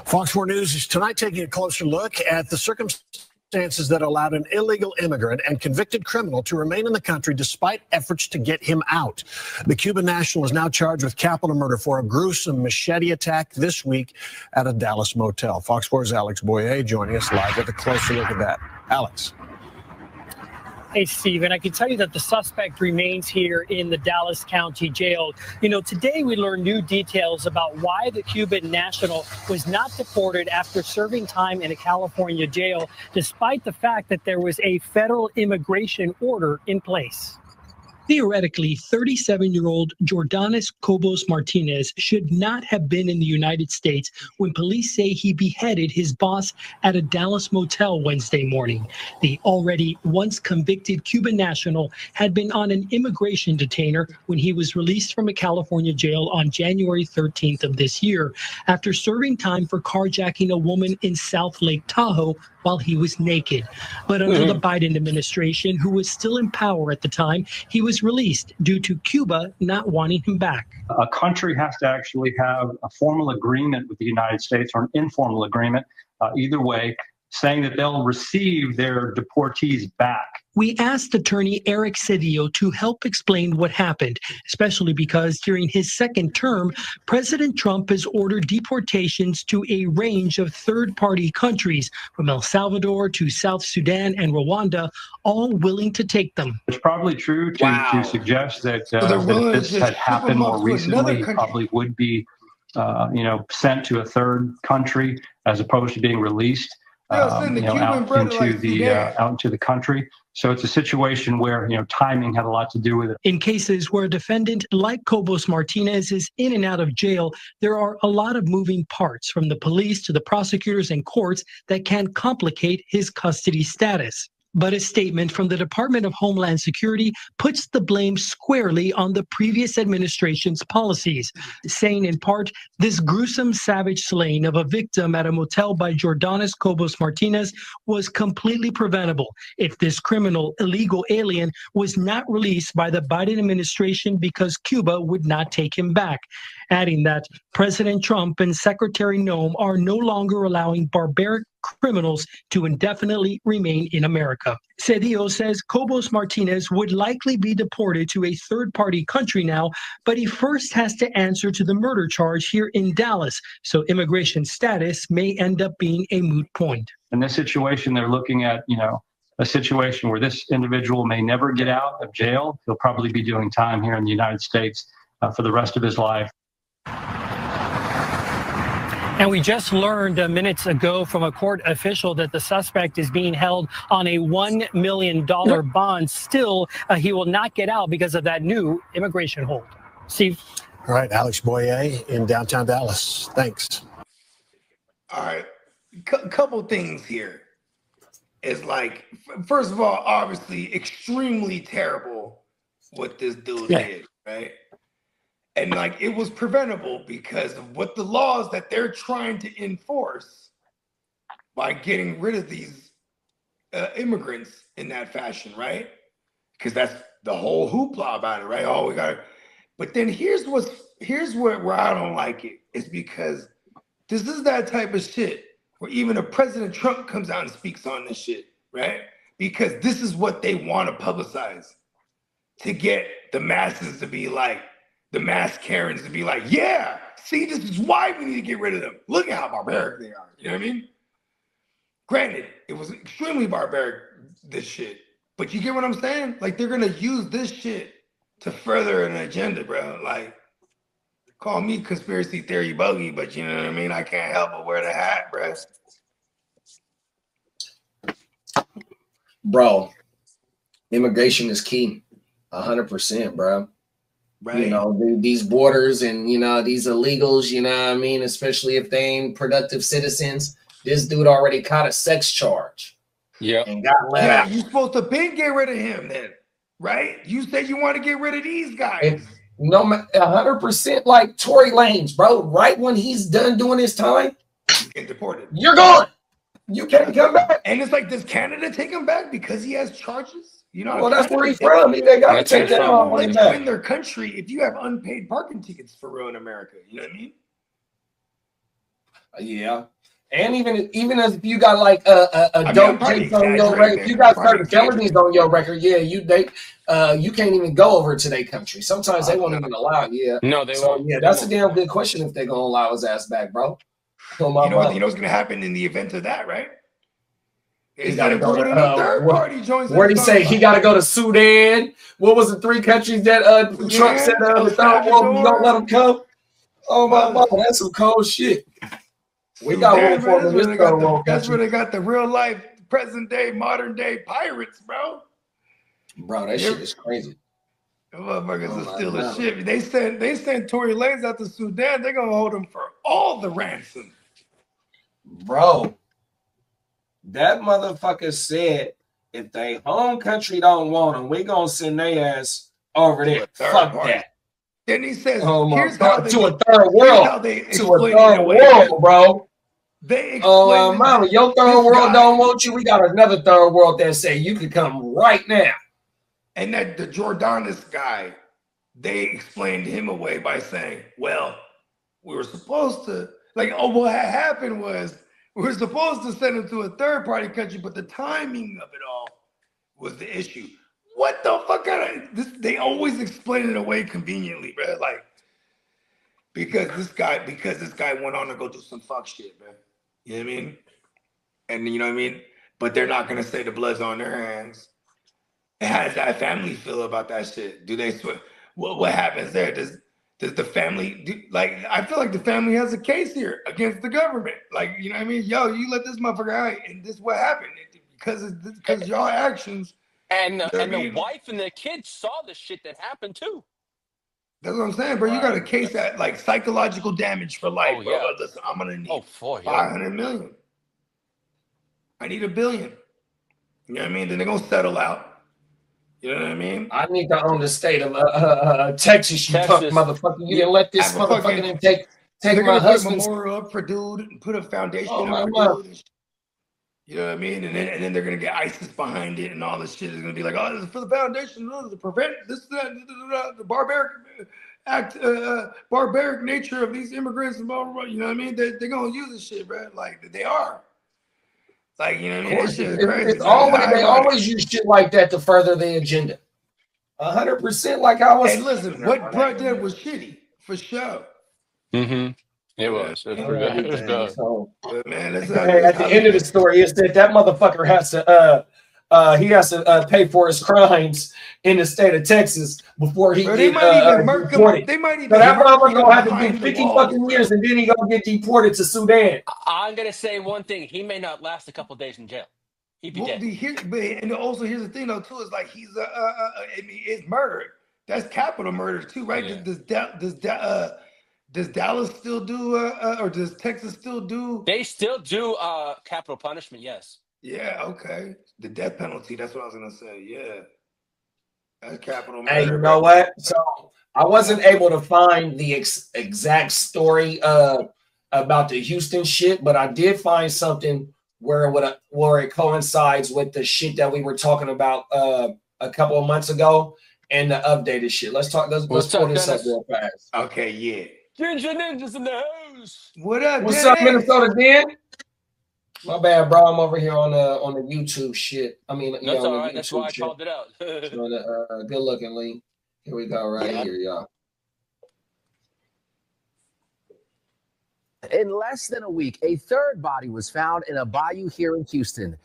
Fox 4 News is tonight taking a closer look at the circumstances that allowed an illegal immigrant and convicted criminal to remain in the country despite efforts to get him out. The Cuban national is now charged with capital murder for a gruesome machete attack this week at a Dallas motel. Fox 4's Alex Boyer joining us live with a closer look at that. Alex. Hey, Stephen, I can tell you that the suspect remains here in the Dallas County Jail. You know, today we learned new details about why the Cuban national was not deported after serving time in a California jail, despite the fact that there was a federal immigration order in place. Theoretically, 37-year-old Jordanis Cobos Martinez should not have been in the United States when police say he beheaded his boss at a Dallas motel Wednesday morning. The already once convicted Cuban national had been on an immigration detainer when he was released from a California jail on January 13th of this year after serving time for carjacking a woman in South Lake Tahoe while he was naked. But under the Biden administration, who was still in power at the time, he was released due to Cuba not wanting him back. A country has to actually have a formal agreement with the United States or an informal agreement, either way, saying that they'll receive their deportees back. We asked attorney Eric Cedillo to help explain what happened, especially because during his second term, President Trump has ordered deportations to a range of third-party countries, from El Salvador to South Sudan and Rwanda, all willing to take them. It's probably true to suggest that, that if this had happened more recently, he probably would be sent to a third country as opposed to being released. Out into the country. So it's a situation where, timing had a lot to do with it. In cases where a defendant like Cobos Martinez is in and out of jail, there are a lot of moving parts, from the police to the prosecutors and courts, that can complicate his custody status. But a statement from the Department of Homeland Security puts the blame squarely on the previous administration's policies, saying in part, this gruesome savage slaying of a victim at a motel by Jordanis Cobos Martinez was completely preventable if this criminal illegal alien was not released by the Biden administration because Cuba would not take him back, adding that President Trump and Secretary Noem are no longer allowing barbaric criminals to indefinitely remain in America. Cedillo says Cobos Martinez would likely be deported to a third-party country now, but he first has to answer to the murder charge here in Dallas, so immigration status may end up being a moot point. In this situation, they're looking at, a situation where this individual may never get out of jail. He'll probably be doing time here in the United States for the rest of his life. And we just learned minutes ago from a court official that the suspect is being held on a $1 million bond. Still, he will not get out because of that new immigration hold. Steve? All right, Alex Boyer in downtown Dallas. Thanks. All right, couple things here. It's like, first of all, obviously extremely terrible what this dude did, right? And like, it was preventable because of what the laws that they're trying to enforce by getting rid of these immigrants in that fashion, right? Because that's the whole hoopla about it, right? Oh, we got it. But then here's where I don't like it. It's because this is that type of shit where even a President Trump comes out and speaks on this shit, right? Because this is what they want to publicize, to get the masses to be like, the mass Karens to be like, yeah, see, this is why we need to get rid of them. Look at how barbaric they are. You know what I mean? Granted, it was extremely barbaric, this shit. But you get what I'm saying? Like, they're going to use this shit to further an agenda, bro. Like, call me conspiracy theory buggy, but you know what I mean? I can't help but wear the hat, bro. Bro, immigration is key. 100%, bro. Right. These borders and, these illegals, you know what I mean? Especially if they ain't productive citizens. This dude already caught a sex charge. Yeah. And got let out. You're supposed to get rid of him then, right? You said you want to get rid of these guys. No, 100% like Tory Lanez, bro. Right when he's done doing his time, you get deported. You're gone. You can't come back. And it's like, does Canada take him back because he has charges? Well, that's where he's from. They got to take that off in their country if you have unpaid parking tickets for real in America. You know what I mean? Yeah. And even if you got like a dope case on your record, if you got certain felonies on your record, yeah, you can't even go over to their country. Sometimes they won't even allow. Yeah, no, they won't. Yeah, that's a damn good question if they're gonna allow his ass back, bro. You know what's gonna happen in the event of that, right? He got to go to third party joins. Where did he say he got to go to Sudan? What was the 3 countries that Trump said the third world? You don't let them come. Oh my God, that's some cold shit. We got room for them in this third world. That's where they got the real life, present day, modern day pirates, bro. Bro, that shit is crazy. The motherfuckers are still a shit. They sent Tory Lanez out to Sudan. They're gonna hold him for all the ransom, bro. That motherfucker said if they home country don't want them, we gonna send their ass over there. Fuck that. Then he says, here's how to a third world. To a third world, bro. They mama, your third world don't want you. We got another third world that say you can come right now. And that the Jordanist guy, they explained him away by saying, well, we were supposed to, what happened was we were supposed to send him to a third party country, but the timing of it all was the issue. What the fuck? They always explain it away conveniently, bro. Because this guy went on to go do some fuck shit, man. You know what I mean? And you know what I mean? But they're not gonna say the blood's on their hands. How does that family feel about that shit? Do they swear? What happens there? Does the family I feel like the family has a case here against the government. You know what I mean? Yo, you let this motherfucker out, and this is what happened because y'all actions. And the wife and the kids saw the shit that happened too. That's what I'm saying, bro. You got a case that psychological damage for life, bro. Yeah. Listen, I'm gonna need $500 million. I need $1 billion. You know what I mean? Then they're gonna settle out. You know what I mean? I need to own the state of Texas, you punk motherfucker. You didn't let this motherfucker take my husband's memorial up for dude and put a foundation up for dude. You know what I mean? And then they're gonna get ISIS behind it, and all this shit is gonna be like, oh, this is for the foundation, to prevent this, the barbaric nature of these immigrants, and blah, blah, blah. You know what I mean? They're gonna use this shit, bro. They are. You know what I mean? This shit is crazy. They always use shit like that to further the agenda. 100%. Like I was. Hey, listen, what Brett did was shitty for sure. Mm-hmm. It was. So, man, at the end of the story, is that motherfucker has to pay for his crimes in the state of Texas before he gets deported. They might even so that motherfucker gonna have to do 50 fucking years, and then he gonna get deported to Sudan. I'm gonna say one thing: he may not last a couple days in jail. He'd be dead. And also, here's the thing, though, too, is he's it's murder. That's capital murder too, right? Yeah. Does Dallas still do, or does Texas still do? They still do capital punishment, yes. Yeah, okay. The death penalty, that's what I was going to say, yeah. That's capital murder. Hey, you know what? So I wasn't able to find the exact story about the Houston shit, but I did find something where it coincides with the shit that we were talking about a couple of months ago and the updated shit. Let's pull this up real fast. Okay, yeah. Ginger Ninjas in the house. What up, What's up, Minnesota Dan? My bad, bro. I'm over here on the YouTube shit. I mean, that's all right. That's why I called it out. So good looking, Lee. Here we go, here, y'all. In less than a week, a third body was found in a bayou here in Houston.